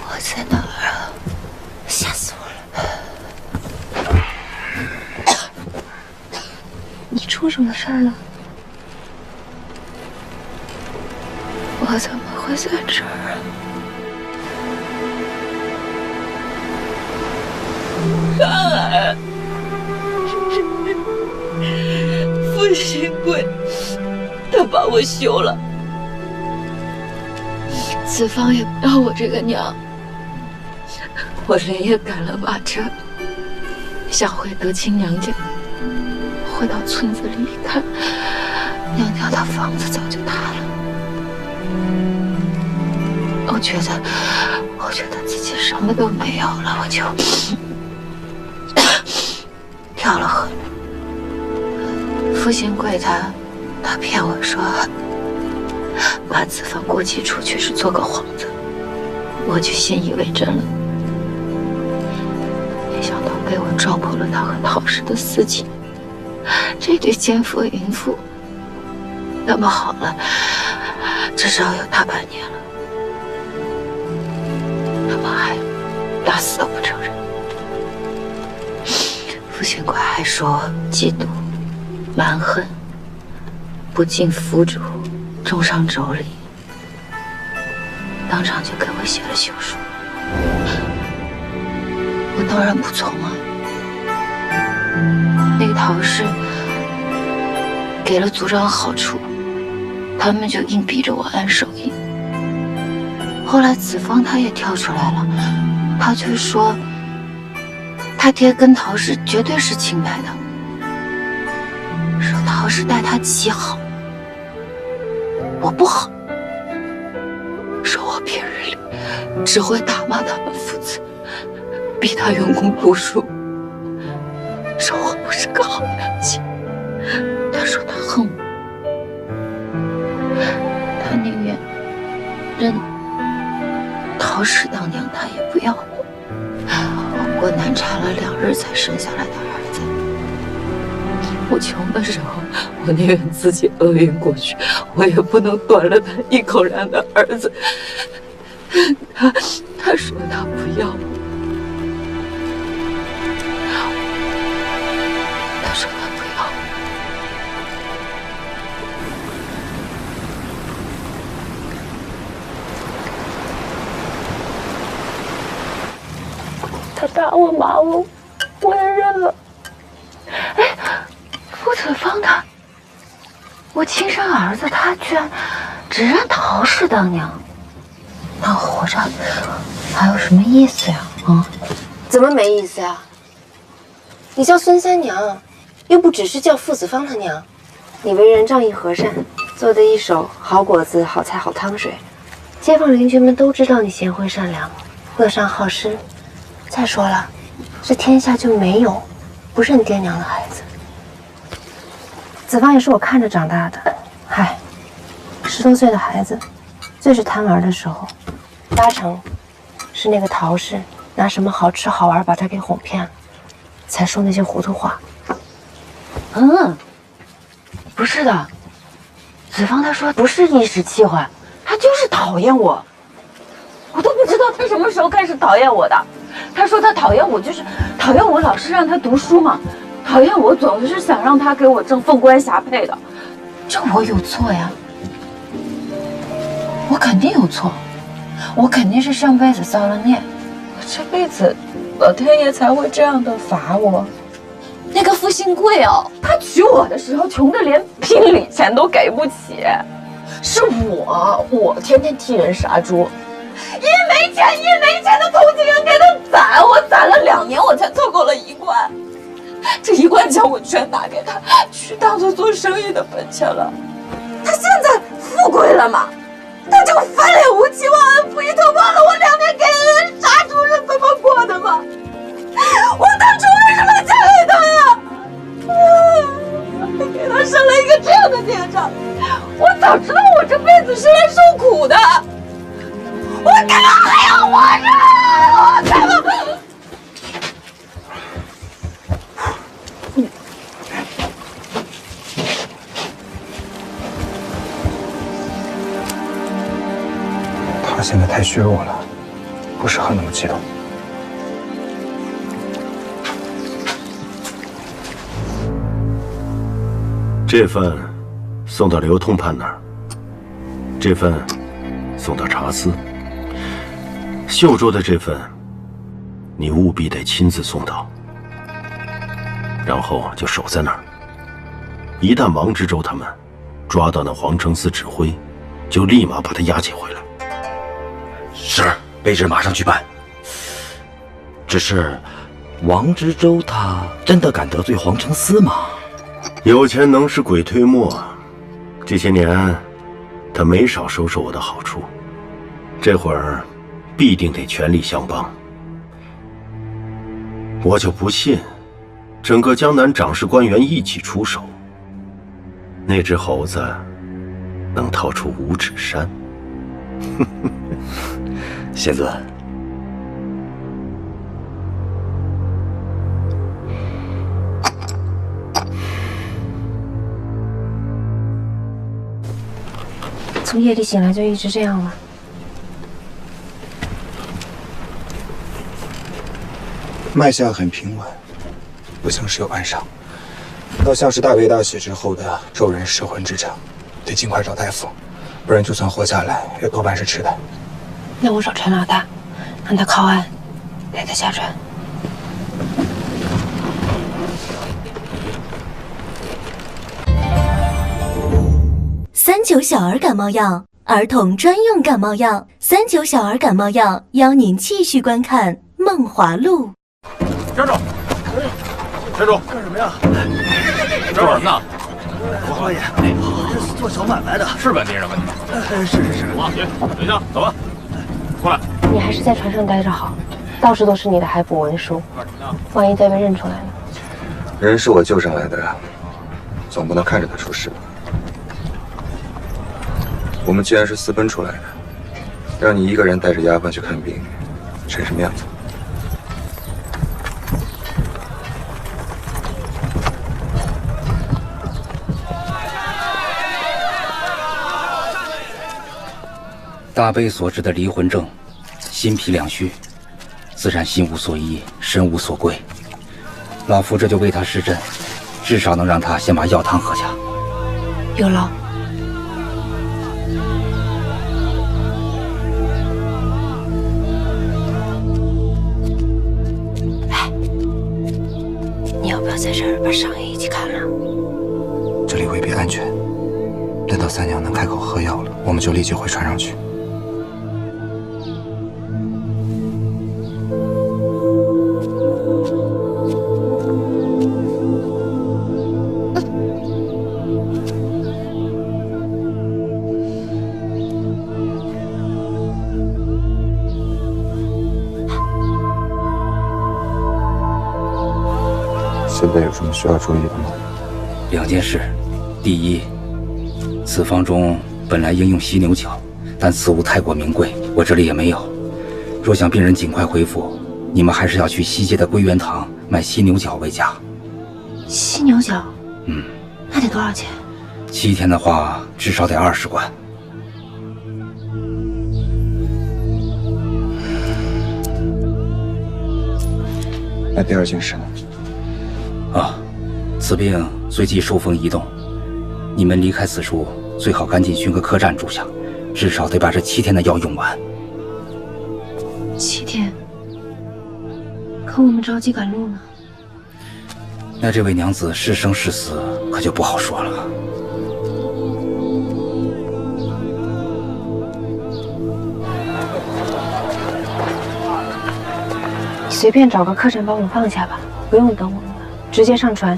Speaker 11: 我在哪儿啊？
Speaker 1: 吓死我了！你出什么事儿了？
Speaker 11: 我怎么会在这儿啊？盼儿，傅新贵，他把我休了。子方也不要我这个娘，我连夜赶了马车，想回德清娘家。回到村子里一看，娘家的房子早就塌了。我觉得自己什么都没有了，我就跳了河。傅新贵他骗我说把子方过继出去是做个幌子，我就信以为真了。没想到被我撞破了他和陶氏的私情，这对奸夫淫妇，要么好了，至少有大半年了，要么还打死都不承认。傅新贵还说嫉妒、蛮横、不敬夫主，重伤妯娌，当场就给我写了休书。我当然不从啊。那个陶氏给了族长好处，他们就硬逼着我按手印。后来子方他也跳出来了，他就说他爹跟陶氏绝对是清白的，说陶氏待他极好，我不好，说我平日里只会打骂他们父子，逼他用功读书，说我不是个好娘亲。他说他恨我，他宁愿认陶氏当娘，他也不要我。我难产了2日才生下来的儿子。我穷的时候，我宁愿自己厄运过去，我也不能断了他一口粮的儿子。他说他不要我，他说他不要我。他打我骂我，我也认了。哎，傅子方他，我亲生儿子，他居然只认陶氏当娘，那我活着还有什么意思呀？啊？
Speaker 1: 怎么没意思呀？你叫孙三娘，又不只是叫傅子方的娘。你为人仗义和善，做的一手好果子、好菜、好汤水，街坊邻居们都知道你贤惠善良、乐善好施。再说了，这天下就没有不认爹娘的孩子。子方也是我看着长大的，嗨，10多岁的孩子，最是贪玩的时候，8成是那个陶氏拿什么好吃好玩把他给哄骗了，才说那些糊涂话。
Speaker 11: 不是的，子方他说不是一时气坏，他就是讨厌我，我都不知道他什么时候开始讨厌我的。他说他讨厌我，就是讨厌我老是让他读书嘛，讨厌我总是想让他给我挣凤冠霞帔的，这我有错呀？我肯定有错，我肯定是上辈子造了孽，我这辈子老天爷才会这样的罚我。那个傅新贵哦，他娶我的时候穷的连聘礼钱都给不起，是我天天替人杀猪，一没钱的同情人给他攒，我攒了2年我才凑够了1贯，这1贯钱我全拿给他，去当做生意的本钱了。他现在富贵了嘛，他就翻脸无期忘恩负义，他忘了我2年给人杀猪是怎么过的吗？我当初为什么嫁给他呀？给他生了一个这样
Speaker 12: 他现在太虚弱了，不适合那么激动。
Speaker 6: 这份送到刘通判那儿，这份送到查司。秀州的这份，你务必得亲自送到，然后就守在那儿。一旦王知州他们抓到那黄承思指挥，就立马把他押解回来。
Speaker 7: 是，卑职马上去办。只是，王知州他真的敢得罪黄承思吗？
Speaker 6: 有钱能使鬼推磨，这些年他没少收受我的好处，这会儿必定得全力相帮。我就不信，整个江南掌事官员一起出手，那只猴子能逃出五指山。
Speaker 7: 仙尊，
Speaker 1: 从夜里醒来就一直这样了。
Speaker 12: 脉象很平稳，不像是有暗伤，倒像是大悲大喜之后的骤然失魂之症，得尽快找大夫，不然就算活下来，也多半是痴呆。
Speaker 1: 那我找陈老大，让他靠岸，带他下船。
Speaker 5: 39小儿感冒药，儿童专用感冒药。39小儿感冒药，邀您继续观看《梦华录》。
Speaker 10: 站住！站住！
Speaker 2: 干什么呀？
Speaker 10: 找人呢？
Speaker 2: 我花爷，这是做小买卖的，
Speaker 10: 是本地人吗你？
Speaker 2: 是。
Speaker 10: 行，等一下，走吧。过来。
Speaker 1: 你还是在船上待着好，到处都是你的海捕文书，万一再被认出来呢？
Speaker 4: 人是我救上来的，总不能看着他出事吧？我们既然是私奔出来的，让你一个人带着丫鬟去看病，真是面子。
Speaker 13: 大悲所致的离魂症，心脾两虚，自然心无所依，身无所归。老夫这就为他施针，至少能让他先把药汤喝下。
Speaker 1: 有劳。你要不要在这儿把伤也一起看了？
Speaker 4: 这里未必安全，等到三娘能开口喝药了，我们就立即回船上去。现在有什么需要注意的吗
Speaker 13: ？2件事，第一，此方中本来应用犀牛角，但此物太过名贵，我这里也没有。若想病人尽快恢复，你们还是要去西街的归元堂买犀牛角为佳。
Speaker 1: 犀牛角？那得多少钱
Speaker 13: ？7天的话，至少得20贯。
Speaker 4: 那第2件事呢？
Speaker 13: 此病随即受风移动，你们离开此处最好赶紧寻个客栈住下，至少得把这7天的药用完。
Speaker 1: 7天？可我们着急赶路呢。
Speaker 13: 那这位娘子是生是死，可就不好说了。
Speaker 1: 你随便找个客栈把我们放下吧，不用等我们了，直接上船，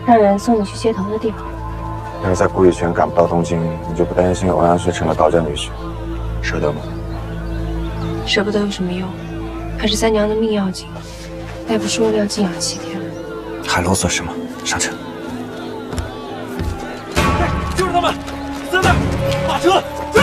Speaker 1: 让人送你去接头的地方。
Speaker 4: 要是在顾玉泉赶不到东京，你就不担心欧阳学成了道家女婿，舍得吗？
Speaker 1: 舍不得有什么用？还是三娘的命要紧。大夫说要静养7天了。
Speaker 4: 还啰嗦什么？上车。
Speaker 10: 就是他们，在那儿，马车追！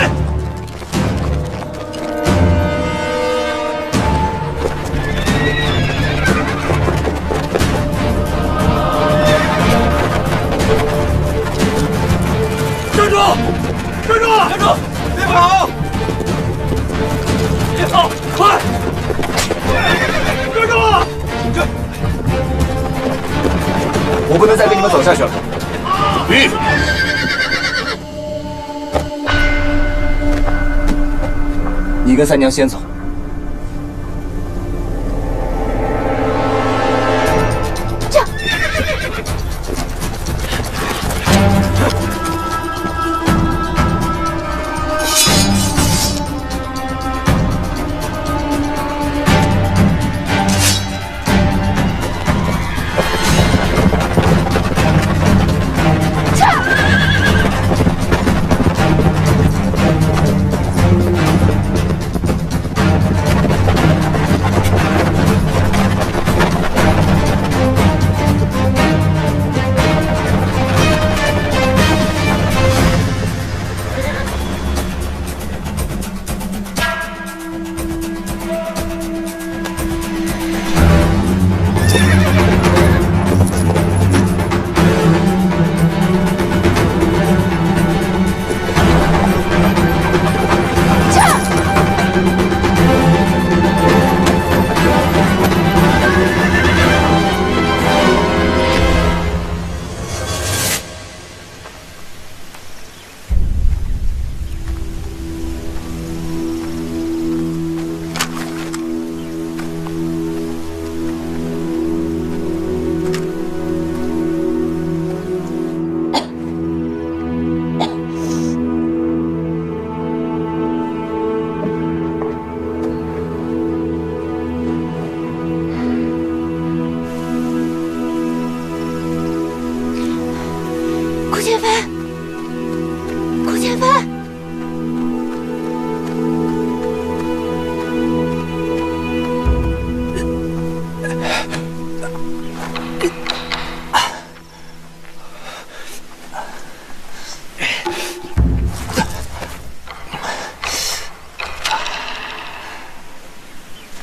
Speaker 4: 我不能再跟你们走下去了。
Speaker 6: 玉，
Speaker 4: 你跟三娘先走。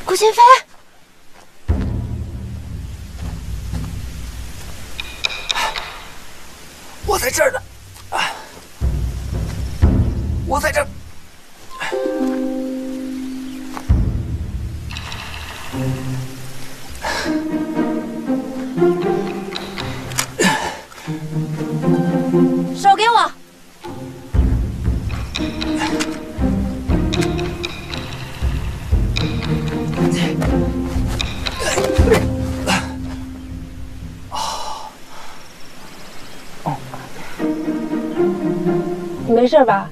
Speaker 1: 顾千帆，
Speaker 4: 我在这儿呢，我在这儿。
Speaker 3: 手给我。
Speaker 1: 你没事吧？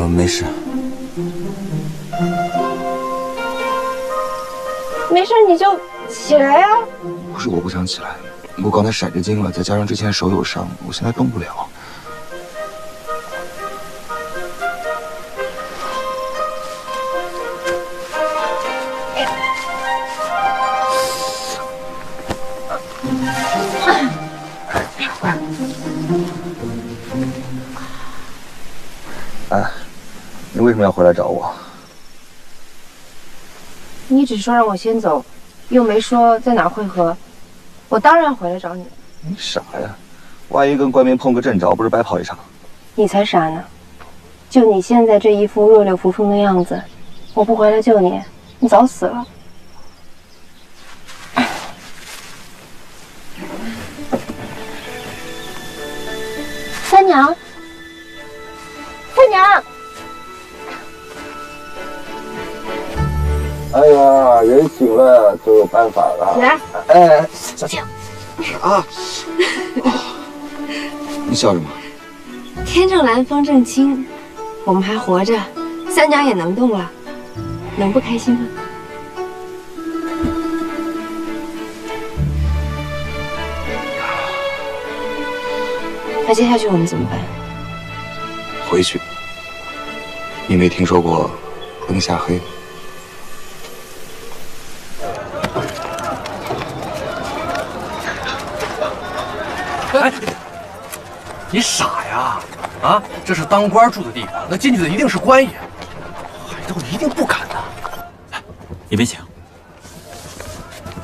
Speaker 4: 没事。
Speaker 1: 没事你就起来呀。
Speaker 4: 不是我不想起来，我刚才闪着筋了，再加上之前手有伤，我现在动不了。哎，你为什么要回来找我？
Speaker 1: 你只说让我先走，又没说在哪儿会合，我当然回来找你了。
Speaker 4: 你傻呀，万一跟官兵碰个正着，不是白跑一场？
Speaker 1: 你才傻呢！就你现在这一副弱柳扶风的样子，我不回来救你，你早死了。三娘，三娘。
Speaker 4: 哎呀，人醒了就有办法了。
Speaker 1: 来，
Speaker 4: 哎，小静，啊，你笑什么？
Speaker 1: 天正蓝，风正清，我们还活着，三娘也能动了，能不开心吗？那接下去我们怎么办？
Speaker 4: 回去。你没听说过崩下黑？
Speaker 14: 哎，你傻呀？啊，这是当官住的地方，那进去的一定是官爷，海盗一定不敢的。
Speaker 15: 你们请，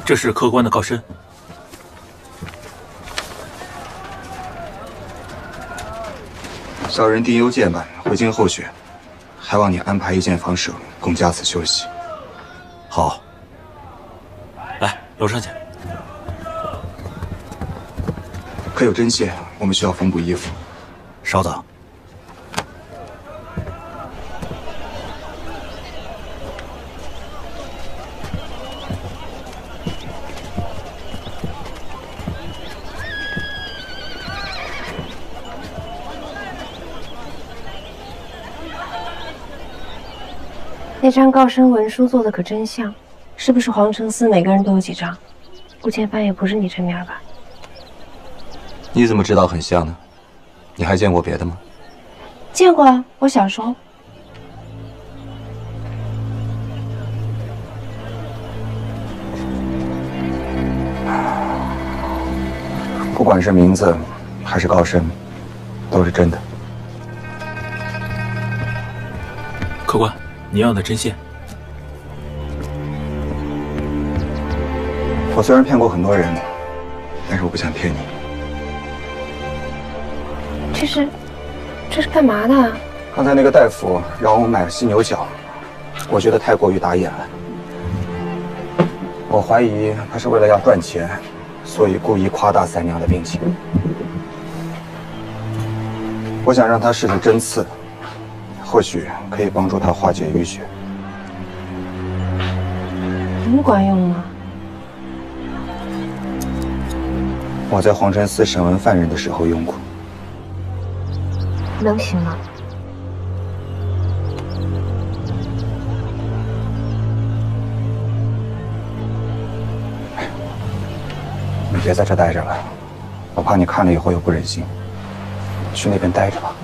Speaker 15: 这是客官的告身。
Speaker 4: 小人丁忧届满，回京候选，还望你安排一间房舍，供驾此休息。
Speaker 15: 好，来，楼上去。
Speaker 12: 可有针线？我们需要缝补衣服。
Speaker 7: 稍等。
Speaker 1: 那张告生文书做的可真像，是不是皇城司每个人都有几张？顾千帆也不是你这面吧？
Speaker 4: 你怎么知道很像呢？你还见过别的吗？
Speaker 1: 见过啊，我小时候。
Speaker 12: 不管是名字还是高深，都是真的。
Speaker 15: 客官，你要的针线。
Speaker 12: 我虽然骗过很多人，但是我不想骗你。
Speaker 1: 这是干嘛的？
Speaker 12: 刚才那个大夫让我买犀牛角，我觉得太过于打眼了。我怀疑他是为了要赚钱，所以故意夸大三娘的病情。我想让他试试针刺，或许可以帮助他化解淤血。
Speaker 1: 能管用吗？
Speaker 12: 我在皇城司审问犯人的时候用过。
Speaker 1: 能行吗？
Speaker 12: 你别在这待着了，我怕你看了以后又不忍心。去那边待着吧。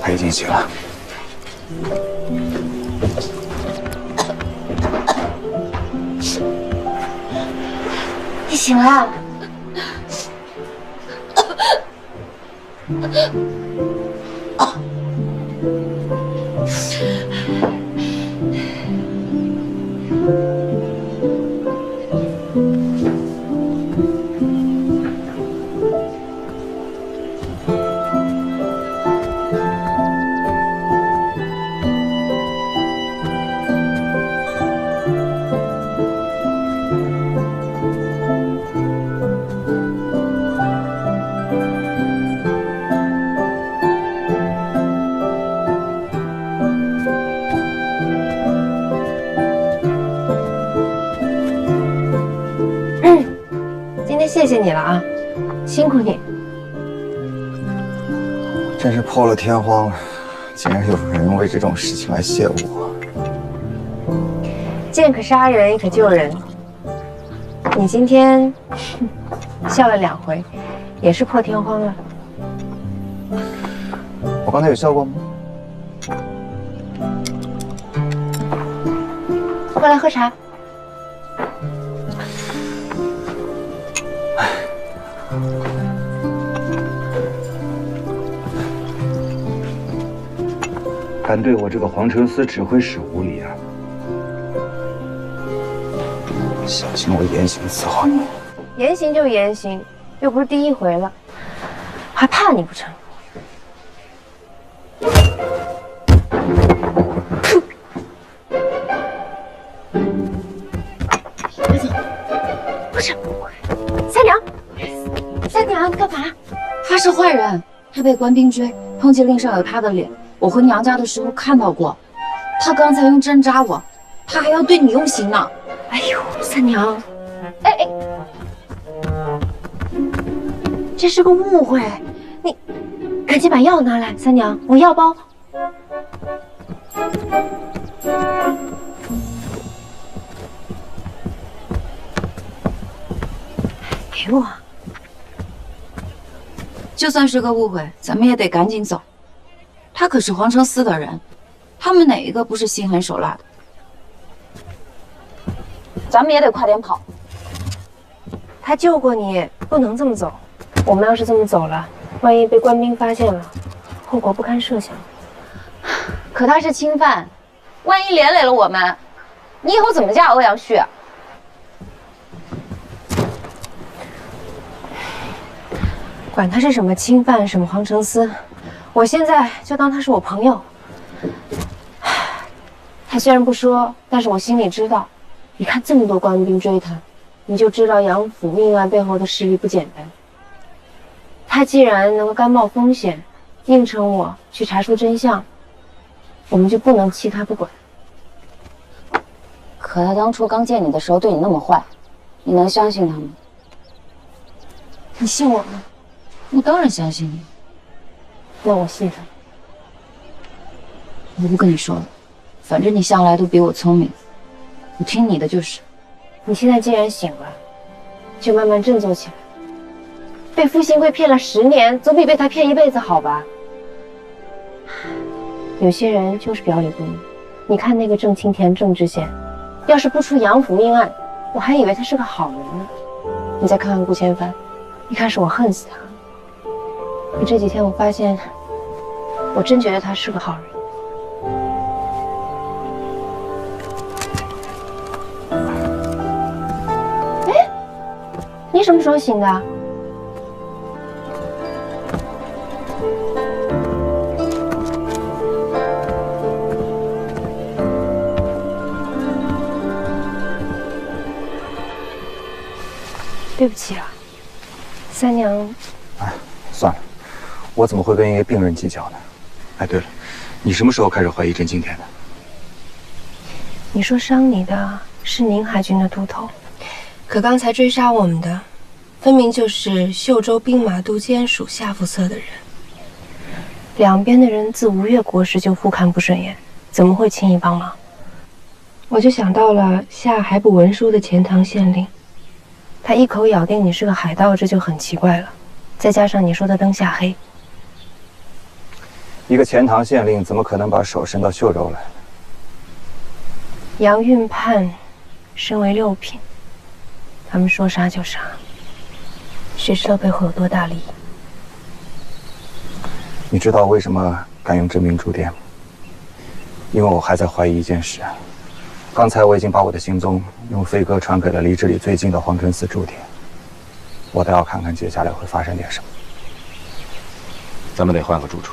Speaker 12: 他已经醒了。
Speaker 1: 你醒了？谢谢你了啊，辛苦你。
Speaker 12: 真是破了天荒，竟然有人为这种事情来谢我。
Speaker 1: 剑可杀人，亦可救人。你今天笑了2回，也是破天荒了。
Speaker 12: 我刚才有笑过吗？
Speaker 1: 过来喝茶。
Speaker 12: 敢对我这个皇城司指挥使无礼啊！小心我严刑伺候你。
Speaker 1: 严刑就严刑，又不是第一回了，还怕你不成？别走！不是，三娘，三娘干嘛？
Speaker 11: 他是坏人，他被官兵追，通缉令上有他的脸。我回娘家的时候看到过，他刚才用针扎我，他还要对你用刑呢。
Speaker 1: 哎呦，三娘，哎，这是个误会，你赶紧把药拿来，三娘，我药包。给我。
Speaker 11: 就算是个误会，咱们也得赶紧走。他可是皇城司的人，他们哪一个不是心狠手辣的？咱们也得快点跑。
Speaker 1: 他救过你，不能这么走。我们要是这么走了，万一被官兵发现了，后果不堪设想。
Speaker 11: 可他是侵犯，万一连累了我们，你以后怎么嫁欧阳旭啊？
Speaker 1: 管他是什么侵犯，什么皇城司，我现在就当他是我朋友。他虽然不说，但是我心里知道。你看这么多官兵追他，你就知道杨府命案背后的势力不简单。他既然能够甘冒风险，应承我去查出真相，我们就不能弃他不管。
Speaker 11: 可他当初刚见你的时候对你那么坏，你能相信他吗？
Speaker 1: 你信我吗？
Speaker 11: 我当然相信你。
Speaker 1: 那我信他。
Speaker 11: 我不跟你说了，反正你向来都比我聪明，我听你的就是。
Speaker 1: 你现在既然醒了，就慢慢振作起来。被傅新贵骗了10年，总比被他骗一辈子好吧？有些人就是表里不一。你看那个郑清田郑知县，要是不出杨府命案，我还以为他是个好人呢。你再看看顾千帆，一开始我恨死他，可这几天我发现，我真觉得他是个好人。你什么时候醒的？对不起啊，三娘。
Speaker 12: 哎，算了，我怎么会跟一个病人计较呢？哎，对了，你什么时候开始怀疑郑清田的？
Speaker 1: 你说伤你的是宁海军的都头。可刚才追杀我们的，分明就是秀州兵马都监属下副策的人。两边的人自吴越国时就互看不顺眼，怎么会轻易帮忙？我就想到了下还不文书的钱塘县令，他一口咬定你是个海盗，这就很奇怪了。再加上你说的灯下黑，
Speaker 12: 一个钱塘县令怎么可能把手伸到秀州来呢？
Speaker 1: 杨运判身为6品。他们说杀就杀，谁知道背后有多大利益？
Speaker 12: 你知道为什么敢用真名住店吗？因为我还在怀疑一件事。刚才我已经把我的行踪用飞鸽传给了离这里最近的皇城寺驻点，我倒要看看接下来会发生点什么。
Speaker 15: 咱们得换个住处。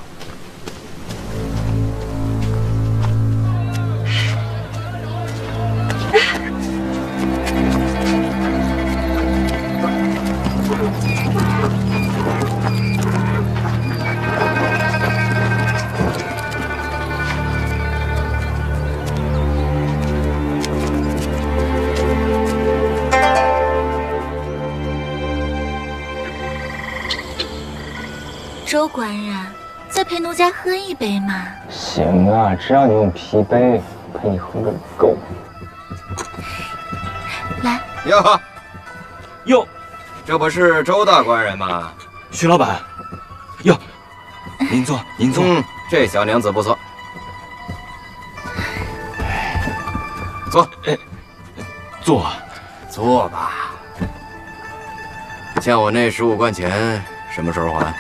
Speaker 5: 周官人，再陪奴家喝一杯嘛。
Speaker 16: 行啊，只要你用啤杯，陪你喝个够。
Speaker 5: 来。
Speaker 17: 哟，这不是周大官人吗？
Speaker 13: 徐老板，哟，您坐，您坐。
Speaker 17: 这小娘子不错。坐，坐吧。欠我那15贯钱什么时候还？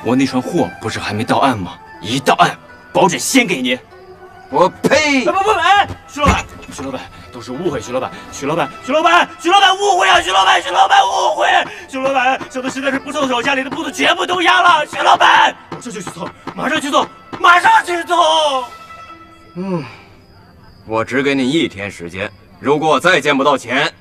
Speaker 13: 我那船货不是还没到岸吗？一到岸，保准先给您。
Speaker 17: 我呸！
Speaker 13: 不，哎，徐老板，都是误会，徐老板，误会啊，徐老板误会，徐老板小的实在是不受手，家里的步子全部都压了，徐老板，这就去做，马上去做。
Speaker 17: 我只给你1天时间，如果我再见不到钱，